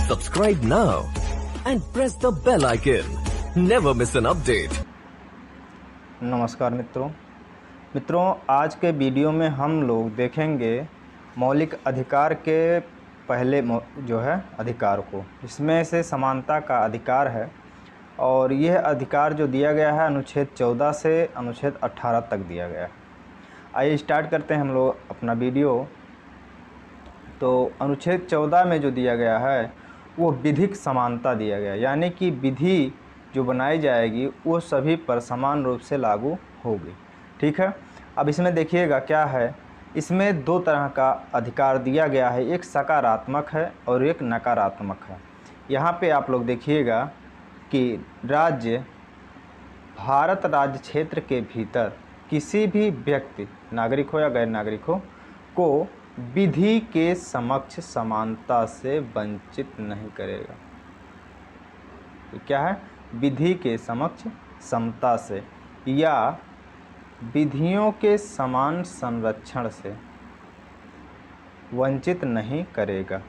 Subscribe now and press the bell icon. Never miss an update. नमस्कार मित्रों, आज के वीडियो में हम लोग देखेंगे मौलिक अधिकार के पहले जो है अधिकार को। इसमें से समानता का अधिकार है और यह अधिकार जो दिया गया है अनुच्छेद 14 से अनुच्छेद 18 तक दिया गया है। आइए स्टार्ट करते हैं हम लोग अपना वीडियो। तो अनुच्छेद 14 में जो दिया गया है वो विधिक समानता दिया गया, यानी कि विधि जो बनाई जाएगी वो सभी पर समान रूप से लागू होगी। ठीक है, अब इसमें देखिएगा क्या है, इसमें दो तरह का अधिकार दिया गया है, एक सकारात्मक है और एक नकारात्मक है। यहाँ पे आप लोग देखिएगा कि राज्य भारत राज्य क्षेत्र के भीतर किसी भी व्यक्ति, नागरिक हो या गैर नागरिक हो, को विधि के समक्ष समानता से वंचित नहीं करेगा। तो क्या है, विधि के समक्ष समता से या विधियों के समान संरक्षण से वंचित नहीं करेगा।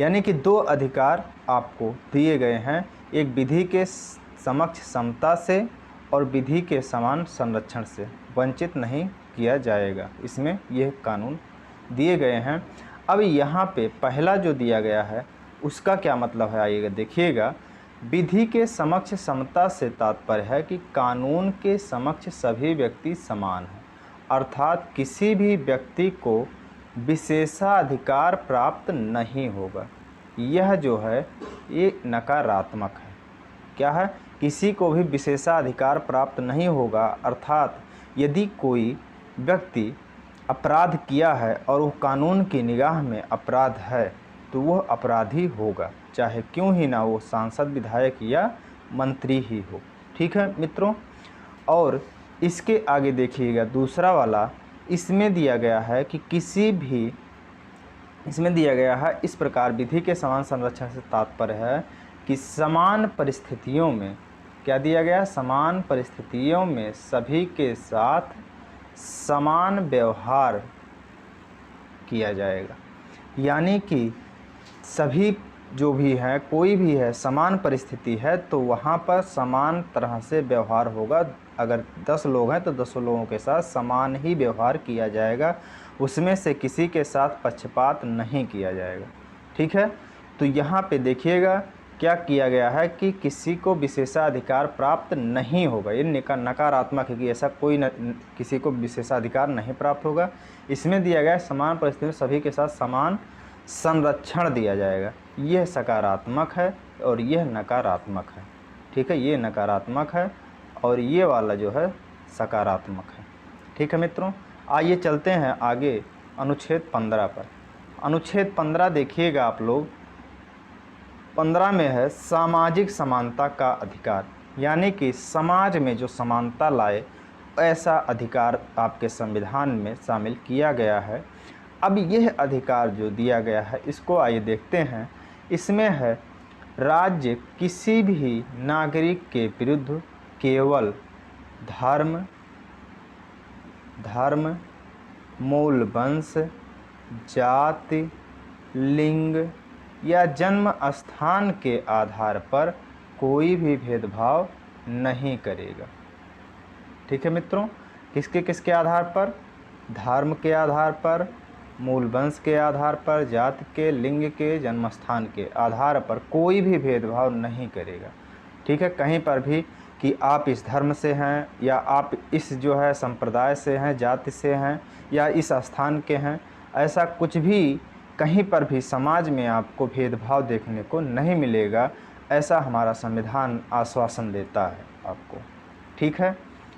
यानी कि दो अधिकार आपको दिए गए हैं, एक विधि के समक्ष समता से और विधि के समान संरक्षण से वंचित नहीं किया जाएगा। इसमें यह कानून दिए गए हैं। अब यहाँ पे पहला जो दिया गया है उसका क्या मतलब है, आइएगा देखिएगा। विधि के समक्ष समता से तात्पर्य है कि कानून के समक्ष सभी व्यक्ति समान हैं, अर्थात किसी भी व्यक्ति को विशेषाधिकार प्राप्त नहीं होगा। यह जो है ये नकारात्मक है। क्या है, किसी को भी विशेषाधिकार प्राप्त नहीं होगा, अर्थात यदि कोई व्यक्ति अपराध किया है और वो कानून की निगाह में अपराध है तो वह अपराधी होगा, चाहे क्यों ही ना वो सांसद, विधायक या मंत्री ही हो। ठीक है मित्रों, और इसके आगे देखिएगा दूसरा वाला, इसमें दिया गया है कि इसमें दिया गया है इस प्रकार, विधि के समान संरक्षण से तात्पर्य है कि समान परिस्थितियों में, क्या दिया गया, समान परिस्थितियों में सभी के साथ समान व्यवहार किया जाएगा। यानी कि सभी जो भी है, कोई भी है, समान परिस्थिति है तो वहाँ पर समान तरह से व्यवहार होगा। अगर 10 लोग हैं तो 10 लोगों के साथ समान ही व्यवहार किया जाएगा, उसमें से किसी के साथ पक्षपात नहीं किया जाएगा। ठीक है, तो यहाँ पे देखिएगा क्या किया गया है कि किसी को विशेषाधिकार प्राप्त नहीं होगा। ये नकारात्मक है कि ऐसा कोई किसी को विशेषाधिकार नहीं प्राप्त होगा। इसमें दिया गया समान परिस्थिति में सभी के साथ समान संरक्षण दिया जाएगा। यह सकारात्मक है और यह नकारात्मक है। ठीक है, ये नकारात्मक है और ये वाला जो है सकारात्मक है। ठीक है मित्रों, आइए चलते हैं आगे अनुच्छेद 15 पर। अनुच्छेद 15 देखिएगा आप लोग, 15 में है सामाजिक समानता का अधिकार, यानी कि समाज में जो समानता लाए ऐसा अधिकार आपके संविधान में शामिल किया गया है। अब यह अधिकार जो दिया गया है इसको आइए देखते हैं। इसमें है राज्य किसी भी नागरिक के विरुद्ध केवल धर्म, मूल वंश, जाति, लिंग या जन्म स्थान के आधार पर कोई भी भेदभाव नहीं करेगा। ठीक है मित्रों, किसके आधार पर, धर्म के आधार पर, मूल वंश के आधार पर, जाति के, लिंग के, जन्म स्थान के आधार पर कोई भी भेदभाव नहीं करेगा। ठीक है, कहीं पर भी कि आप इस धर्म से हैं या आप इस जो है संप्रदाय से हैं, जाति से हैं या इस स्थान के हैं, ऐसा कुछ भी कहीं पर भी समाज में आपको भेदभाव देखने को नहीं मिलेगा। ऐसा हमारा संविधान आश्वासन देता है आपको। ठीक है,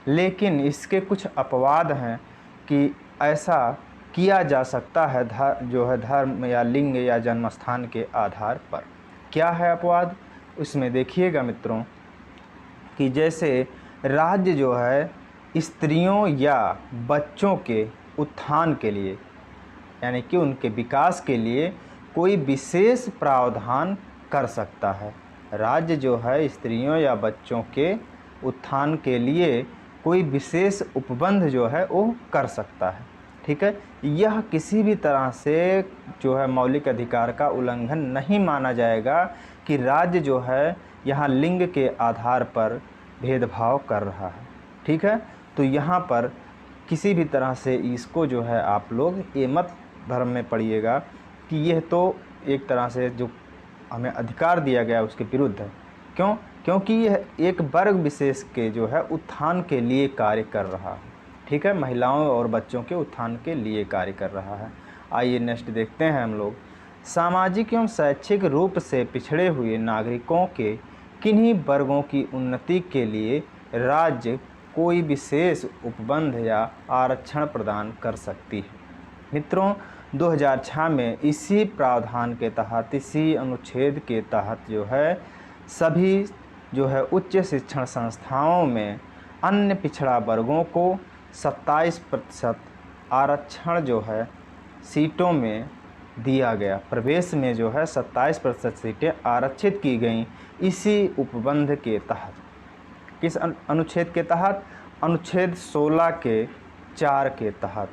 लेकिन इसके कुछ अपवाद हैं कि ऐसा किया जा सकता है जो है धर्म या लिंग या जन्म स्थान के आधार पर। क्या है अपवाद, उसमें देखिएगा मित्रों कि जैसे राज्य जो है स्त्रियों या बच्चों के उत्थान के लिए, यानी कि उनके विकास के लिए कोई विशेष प्रावधान कर सकता है। राज्य जो है स्त्रियों या बच्चों के उत्थान के लिए कोई विशेष उपबंध जो है वो कर सकता है। ठीक है। यह किसी भी तरह से जो है मौलिक अधिकार का उल्लंघन नहीं माना जाएगा कि राज्य जो है यहाँ लिंग के आधार पर भेदभाव कर रहा है, ठीक है। तो यहाँ पर किसी भी तरह से इसको जो है आप लोग ये मत भ्रम में पड़िएगा कि यह तो एक तरह से जो हमें अधिकार दिया गया उसके विरुद्ध है। क्यों? क्योंकि यह एक वर्ग विशेष के जो है उत्थान के लिए कार्य कर रहा है, ठीक है। महिलाओं और बच्चों के उत्थान के लिए कार्य कर रहा है। आइए नेक्स्ट देखते हैं हम लोग। सामाजिक एवं शैक्षिक रूप से पिछड़े हुए नागरिकों के किन्हीं वर्गों की उन्नति के लिए राज्य कोई विशेष उपबंध या आरक्षण प्रदान कर सकती है। मित्रों, 2006 में इसी प्रावधान के तहत, इसी अनुच्छेद के तहत जो है सभी जो है उच्च शिक्षण संस्थाओं में अन्य पिछड़ा वर्गों को 27% आरक्षण जो है सीटों में दिया गया। प्रवेश में जो है 27% सीटें आरक्षित की गईं इसी उपबंध के तहत। किस अनुच्छेद के तहत? अनुच्छेद 16 के 4 के तहत।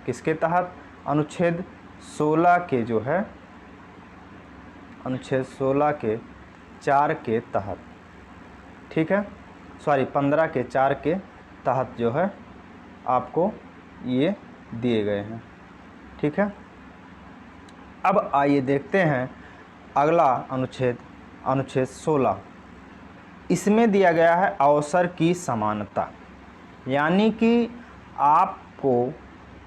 किसके तहत? अनुच्छेद 16 के जो है अनुच्छेद 16 के 4 के तहत, ठीक है। सॉरी 15 के 4 के तहत जो है आपको ये दिए गए हैं, ठीक है। अब आइए देखते हैं अगला अनुच्छेद, अनुच्छेद 16। इसमें दिया गया है अवसर की समानता, यानी कि आपको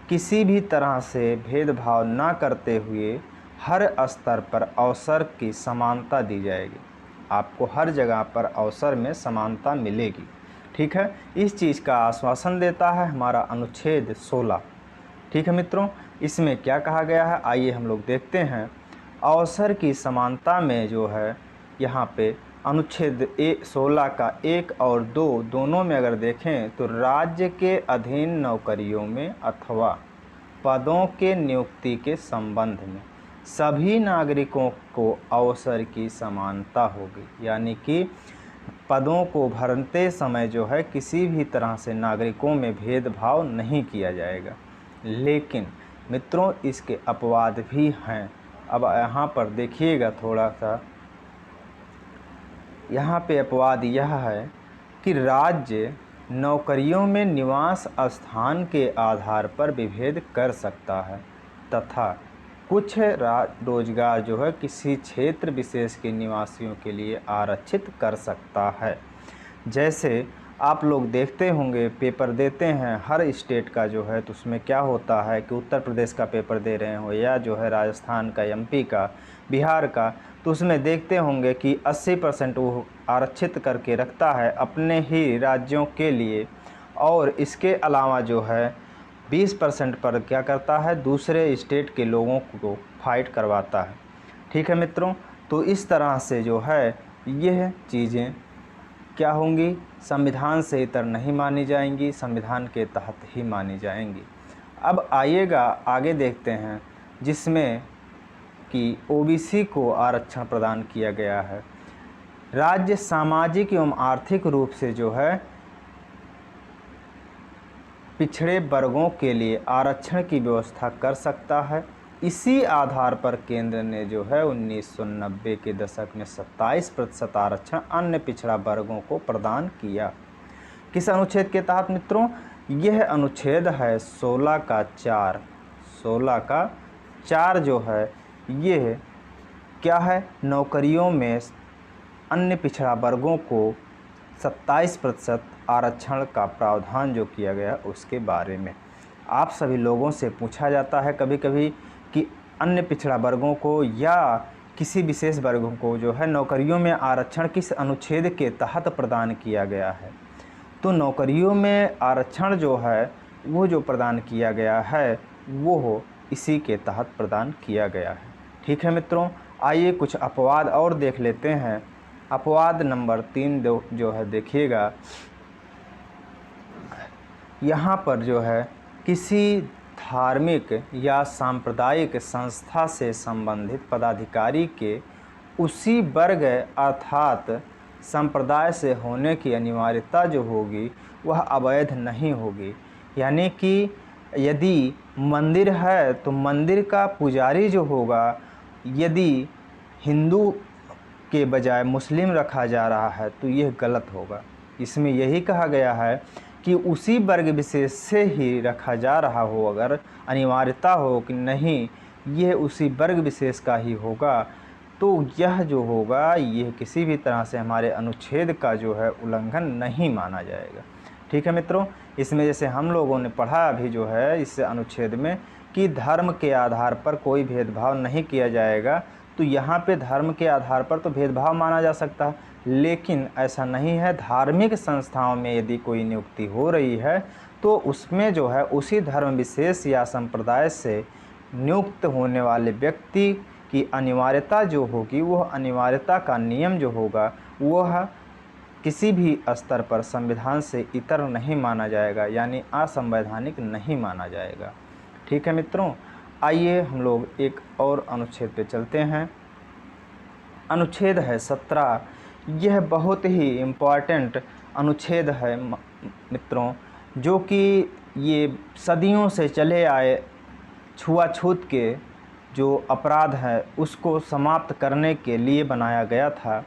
किसी भी तरह से भेदभाव ना करते हुए हर स्तर पर अवसर की समानता दी जाएगी। आपको हर जगह पर अवसर में समानता मिलेगी, ठीक है। इस चीज़ का आश्वासन देता है हमारा अनुच्छेद 16, ठीक है मित्रों। इसमें क्या कहा गया है आइए हम लोग देखते हैं। अवसर की समानता में जो है यहाँ पे अनुच्छेद 16 का 1 और 2 दोनों में अगर देखें तो राज्य के अधीन नौकरियों में अथवा पदों के नियुक्ति के संबंध में सभी नागरिकों को अवसर की समानता होगी, यानी कि पदों को भरते समय जो है किसी भी तरह से नागरिकों में भेदभाव नहीं किया जाएगा। लेकिन मित्रों इसके अपवाद भी हैं। अब यहाँ पर देखिएगा थोड़ा सा, यहाँ पे अपवाद यह है कि राज्य नौकरियों में निवास स्थान के आधार पर विभेद कर सकता है तथा कुछ रोजगार जो है किसी क्षेत्र विशेष के निवासियों के लिए आरक्षित कर सकता है। जैसे आप लोग देखते होंगे, पेपर देते हैं हर स्टेट का जो है, तो उसमें क्या होता है कि उत्तर प्रदेश का पेपर दे रहे हो या जो है राजस्थान का, एमपी का, बिहार का, तो उसमें देखते होंगे कि 80% वो आरक्षित करके रखता है अपने ही राज्यों के लिए, और इसके अलावा जो है 20% पर क्या करता है दूसरे स्टेट के लोगों को फाइट करवाता है, ठीक है मित्रों। तो इस तरह से जो है यह चीज़ें क्या होंगी, संविधान से इतर नहीं मानी जाएंगी, संविधान के तहत ही मानी जाएंगी। अब आइएगा आगे देखते हैं जिसमें कि ओबीसी को आरक्षण प्रदान किया गया है। राज्य सामाजिक एवं आर्थिक रूप से जो है पिछड़े वर्गों के लिए आरक्षण की व्यवस्था कर सकता है। इसी आधार पर केंद्र ने जो है 1990 के दशक में 27% आरक्षण अन्य पिछड़ा वर्गों को प्रदान किया। किस अनुच्छेद के तहत मित्रों? यह अनुच्छेद है 16 का 4। 16 का 4 जो है यह क्या है, नौकरियों में अन्य पिछड़ा वर्गों को 27% आरक्षण का प्रावधान जो किया गया उसके बारे में। आप सभी लोगों से पूछा जाता है कभी कभी कि अन्य पिछड़ा वर्गों को या किसी विशेष वर्गों को जो है नौकरियों में आरक्षण किस अनुच्छेद के तहत प्रदान किया गया है। तो नौकरियों में आरक्षण जो है वो जो प्रदान किया गया है वो इसी के तहत प्रदान किया गया है, ठीक है मित्रों। आइए कुछ अपवाद और देख लेते हैं। अपवाद नंबर 3 जो है देखिएगा, यहाँ पर जो है किसी धार्मिक या सांप्रदायिक संस्था से संबंधित पदाधिकारी के उसी वर्ग अर्थात संप्रदाय से होने की अनिवार्यता जो होगी वह अवैध नहीं होगी। यानी कि यदि मंदिर है तो मंदिर का पुजारी जो होगा यदि हिंदू के बजाय मुस्लिम रखा जा रहा है तो यह गलत होगा। इसमें यही कहा गया है कि उसी वर्ग विशेष से ही रखा जा रहा हो, अगर अनिवार्यता हो कि नहीं यह उसी वर्ग विशेष का ही होगा, तो यह जो होगा यह किसी भी तरह से हमारे अनुच्छेद का जो है उल्लंघन नहीं माना जाएगा। ठीक है मित्रों, इसमें जैसे हम लोगों ने पढ़ा अभी जो है इस अनुच्छेद में कि धर्म के आधार पर कोई भेदभाव नहीं किया जाएगा, तो यहाँ पे धर्म के आधार पर तो भेदभाव माना जा सकता है, लेकिन ऐसा नहीं है। धार्मिक संस्थाओं में यदि कोई नियुक्ति हो रही है तो उसमें जो है उसी धर्म विशेष या संप्रदाय से नियुक्त होने वाले व्यक्ति की अनिवार्यता जो होगी, वह अनिवार्यता का नियम जो होगा वह किसी भी स्तर पर संविधान से इतर नहीं माना जाएगा, यानी असंवैधानिक नहीं माना जाएगा। ठीक है मित्रों, आइए हम लोग एक और अनुच्छेद पे चलते हैं। अनुच्छेद है 17। यह बहुत ही इम्पॉर्टेंट अनुच्छेद है मित्रों, जो कि ये सदियों से चले आए छुआछूत के जो अपराध है उसको समाप्त करने के लिए बनाया गया था।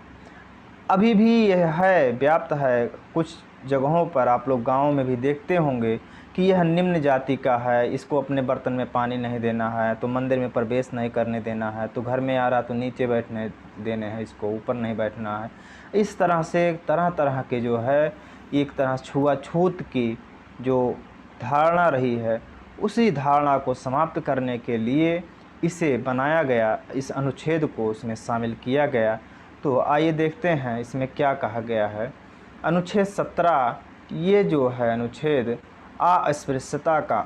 अभी भी यह है, व्याप्त है। कुछ जगहों पर आप लोग गाँव में भी देखते होंगे कि यह निम्न जाति का है, इसको अपने बर्तन में पानी नहीं देना है, तो मंदिर में प्रवेश नहीं करने देना है, तो घर में आ रहा तो नीचे बैठने देने हैं, इसको ऊपर नहीं बैठना है। इस तरह से तरह तरह के जो है एक तरह छुआछूत की जो धारणा रही है, उसी धारणा को समाप्त करने के लिए इसे बनाया गया, इस अनुच्छेद को उसमें शामिल किया गया। तो आइए देखते हैं इसमें क्या कहा गया है। अनुच्छेद 17 ये जो है अनुच्छेद अस्पृश्यता का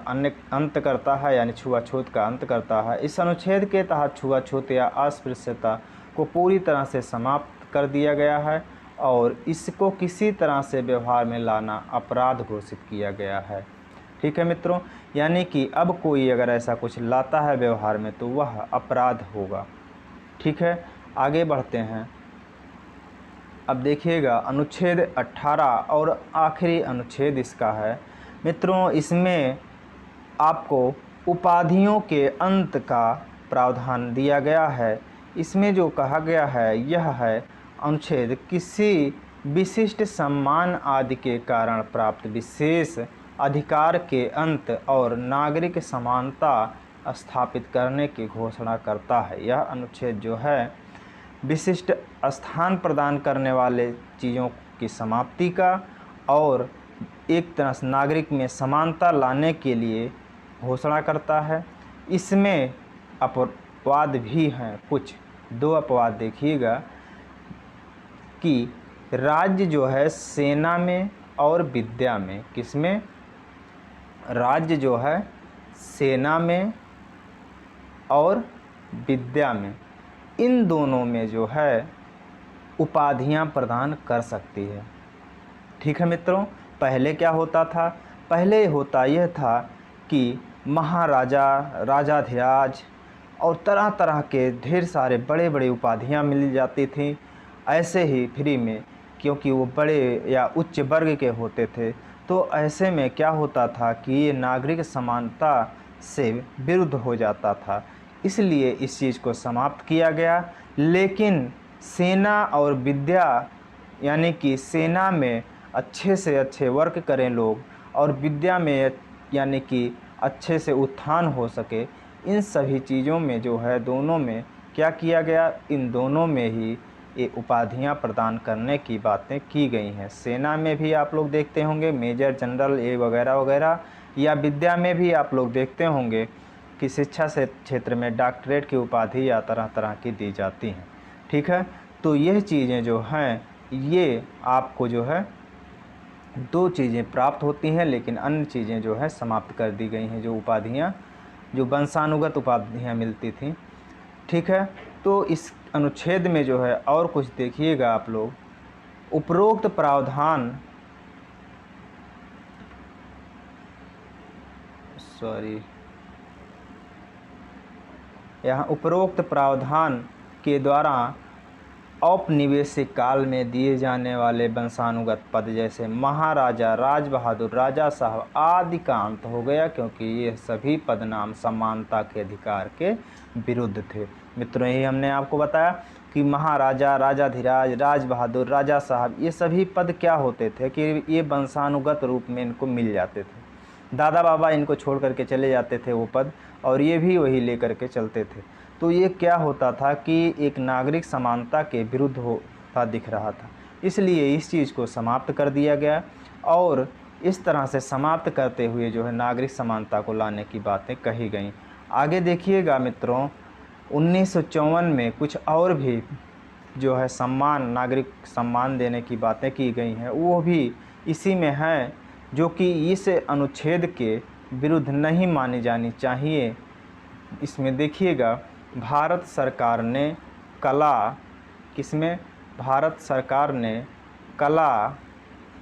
अंत करता है, यानी छुआछूत का अंत करता है। इस अनुच्छेद के तहत छुआछूत या अस्पृश्यता को पूरी तरह से समाप्त कर दिया गया है और इसको किसी तरह से व्यवहार में लाना अपराध घोषित किया गया है। ठीक है मित्रों, यानी कि अब कोई अगर ऐसा कुछ लाता है व्यवहार में तो वह अपराध होगा। ठीक है, आगे बढ़ते हैं। अब देखिएगा अनुच्छेद 18 और आखिरी अनुच्छेद इसका है मित्रों। इसमें आपको उपाधियों के अंत का प्रावधान दिया गया है। इसमें जो कहा गया है यह है अनुच्छेद किसी विशिष्ट सम्मान आदि के कारण प्राप्त विशेष अधिकार के अंत और नागरिक समानता स्थापित करने की घोषणा करता है। यह अनुच्छेद जो है विशिष्ट स्थान प्रदान करने वाले चीज़ों की समाप्ति का और एक तरह से नागरिक में समानता लाने के लिए घोषणा करता है। इसमें अपवाद भी हैं, कुछ 2 अपवाद देखिएगा कि राज्य जो है सेना में और विद्या में, किसमें? राज्य जो है सेना में और विद्या में, इन दोनों में जो है उपाधियां प्रदान कर सकती है। ठीक है मित्रों, पहले क्या होता था? पहले होता यह था कि महाराजा, राजाधिराज और तरह तरह के ढेर सारे बड़े बड़े उपाधियां मिल जाती थी ऐसे ही फ्री में, क्योंकि वो बड़े या उच्च वर्ग के होते थे। तो ऐसे में क्या होता था कि ये नागरिक समानता से विरुद्ध हो जाता था, इसलिए इस चीज़ को समाप्त किया गया। लेकिन सेना और विद्या, यानी कि सेना में अच्छे से अच्छे वर्क करें लोग और विद्या में यानी कि अच्छे से उत्थान हो सके, इन सभी चीज़ों में जो है दोनों में क्या किया गया, इन दोनों में ही ये उपाधियां प्रदान करने की बातें की गई हैं। सेना में भी आप लोग देखते होंगे मेजर जनरल ये वगैरह वगैरह, या विद्या में भी आप लोग देखते होंगे कि शिक्षा से क्षेत्र में डॉक्टरेट की उपाधि या तरह तरह की दी जाती हैं। ठीक है, तो यह चीज़ें जो हैं ये आपको जो है 2 चीज़ें प्राप्त होती हैं, लेकिन अन्य चीज़ें जो है समाप्त कर दी गई हैं, जो उपाधियाँ, जो वंशानुगत उपाधियाँ मिलती थीं। ठीक है, तो इस अनुच्छेद में जो है और कुछ देखिएगा आप लोग, उपरोक्त प्रावधान यहाँ उपरोक्त प्रावधान के द्वारा औपनिवेशिक काल में दिए जाने वाले वंशानुगत पद जैसे महाराजा, राज बहादुर, राजा साहब आदि का अंत हो गया, क्योंकि ये सभी पदनाम समानता के अधिकार के विरुद्ध थे। मित्रों, यही हमने आपको बताया कि महाराजा, राजाधिराज, राज बहादुर, राजा साहब ये सभी पद क्या होते थे कि ये वंशानुगत रूप में इनको मिल जाते थे। दादा बाबा इनको छोड़ करके चले जाते थे वो पद, और ये भी वही लेकर के चलते थे। तो ये क्या होता था कि एक नागरिक समानता के विरुद्ध होता दिख रहा था, इसलिए इस चीज़ को समाप्त कर दिया गया। और इस तरह से समाप्त करते हुए जो है नागरिक समानता को लाने की बातें कही गई। आगे देखिएगा मित्रों, 1954 में कुछ और भी जो है सम्मान, नागरिक सम्मान देने की बातें की गई हैं, वो भी इसी में हैं, जो कि इस अनुच्छेद के विरुद्ध नहीं मानी जानी चाहिए। इसमें देखिएगा, भारत सरकार ने कला, किसमें, भारत सरकार ने कला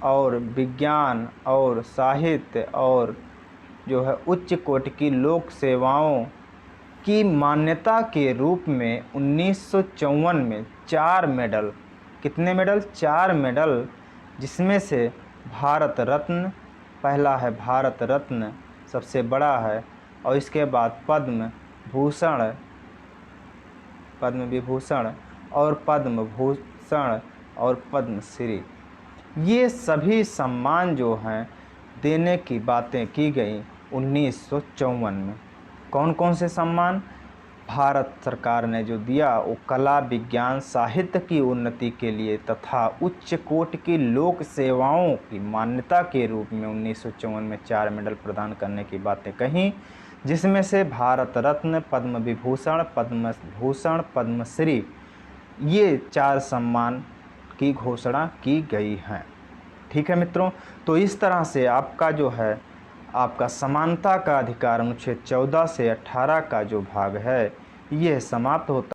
और विज्ञान और साहित्य और जो है उच्च कोटि की लोक सेवाओं की मान्यता के रूप में 1954 में 4 मेडल, कितने मेडल, 4 मेडल, जिसमें से भारत रत्न, पहला है भारत रत्न, सबसे बड़ा है, और इसके बाद पद्म भूषण, पद्म विभूषण और पद्म भूषण और पद्मश्री, ये सभी सम्मान जो हैं देने की बातें की गई 1954 में। कौन कौन से सम्मान भारत सरकार ने जो दिया, वो कला, विज्ञान, साहित्य की उन्नति के लिए तथा उच्च कोटि की लोक सेवाओं की मान्यता के रूप में 1954 में 4 मेडल प्रदान करने की बातें कहीं, जिसमें से भारत रत्न, पद्म विभूषण, पद्म भूषण, पद्मश्री, ये 4 सम्मान की घोषणा की गई है। ठीक है मित्रों, तो इस तरह से आपका जो है आपका समानता का अधिकार अनुच्छेद 14 से 18 का जो भाग है, यह समाप्त होता